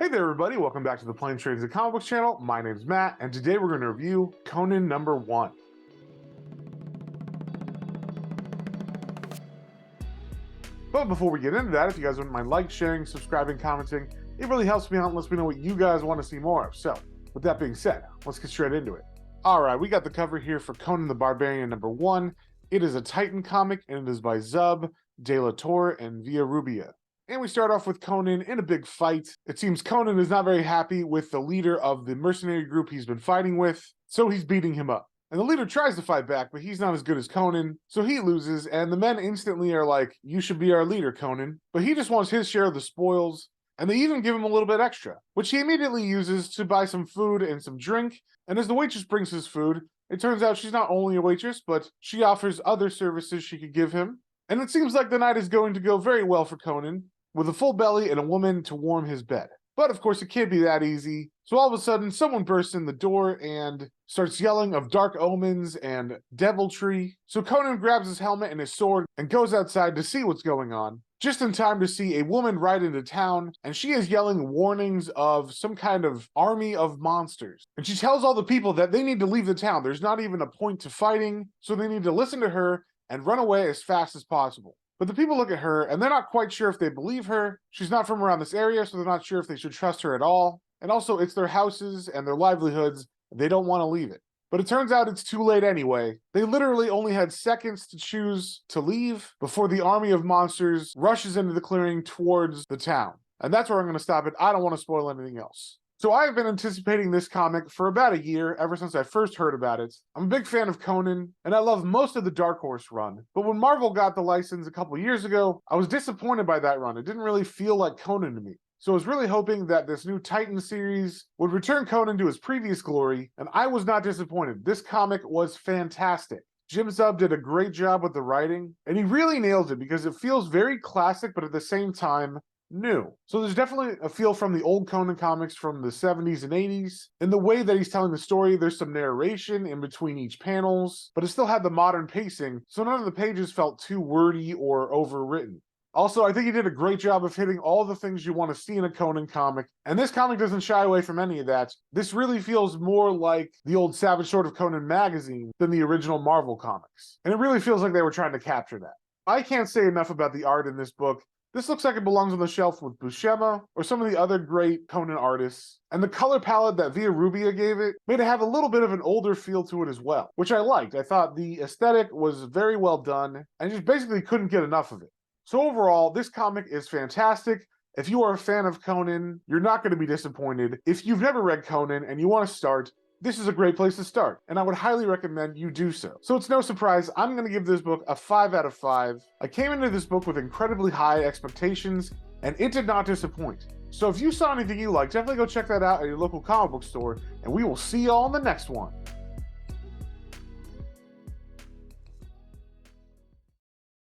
Hey there everybody, welcome back to the Plain Trades of Comic Books channel. My name's Matt, and today we're going to review Conan #1. But before we get into that, if you guys wouldn't mind sharing, subscribing, commenting, it really helps me out and lets me know what you guys want to see more of. So, with that being said, let's get straight into it. Alright, we got the cover here for Conan the Barbarian #1. It is a Titan comic, and it is by Zub, De La Torre, and Villarrubia. And we start off with Conan in a big fight. It seems Conan is not very happy with the leader of the mercenary group he's been fighting with, so he's beating him up. And the leader tries to fight back, but he's not as good as Conan, so he loses, and the men instantly are like, "You should be our leader, Conan." But he just wants his share of the spoils, and they even give him a little bit extra, which he immediately uses to buy some food and some drink. And as the waitress brings his food, it turns out she's not only a waitress, but she offers other services she could give him. And it seems like the night is going to go very well for Conan, with a full belly and a woman to warm his bed. But of course it can't be that easy, so all of a sudden someone bursts in the door and starts yelling of dark omens and deviltry. So Conan grabs his helmet and his sword and goes outside to see what's going on, just in time to see a woman ride into town, and she is yelling warnings of some kind of army of monsters. And she tells all the people that they need to leave the town. There's not even a point to fighting, so they need to listen to her and run away as fast as possible. But the people look at her, and they're not quite sure if they believe her. She's not from around this area, so they're not sure if they should trust her at all. And also, it's their houses and their livelihoods. They don't want to leave it. But it turns out it's too late anyway. They literally only had seconds to choose to leave before the army of monsters rushes into the clearing towards the town. And that's where I'm going to stop it. I don't want to spoil anything else. So I've been anticipating this comic for about a year, ever since I first heard about it. I'm a big fan of Conan, and I love most of the Dark Horse run. But when Marvel got the license a couple years ago, I was disappointed by that run. It didn't really feel like Conan to me. So I was really hoping that this new Titan series would return Conan to his previous glory, and I was not disappointed. This comic was fantastic. Jim Zub did a great job with the writing, and he really nails it because it feels very classic, but at the same time, new. So there's definitely a feel from the old Conan comics from the 70s and 80s. In the way that he's telling the story, there's some narration in between each panels, but it still had the modern pacing, so none of the pages felt too wordy or overwritten. Also, I think he did a great job of hitting all the things you want to see in a Conan comic, and this comic doesn't shy away from any of that. This really feels more like the old Savage Sword of Conan magazine than the original Marvel comics, and it really feels like they were trying to capture that. I can't say enough about the art in this book. This looks like it belongs on the shelf with Buscema or some of the other great Conan artists. And the color palette that Villarrubia gave it made it have a little bit of an older feel to it as well, which I liked. I thought the aesthetic was very well done and just basically couldn't get enough of it. So overall, this comic is fantastic. If you are a fan of Conan, you're not going to be disappointed. If you've never read Conan and you want to start, this is a great place to start, and I would highly recommend you do so. So it's no surprise, I'm going to give this book a 5 out of 5. I came into this book with incredibly high expectations, and it did not disappoint. So if you saw anything you liked, definitely go check that out at your local comic book store, and we will see y'all in the next one.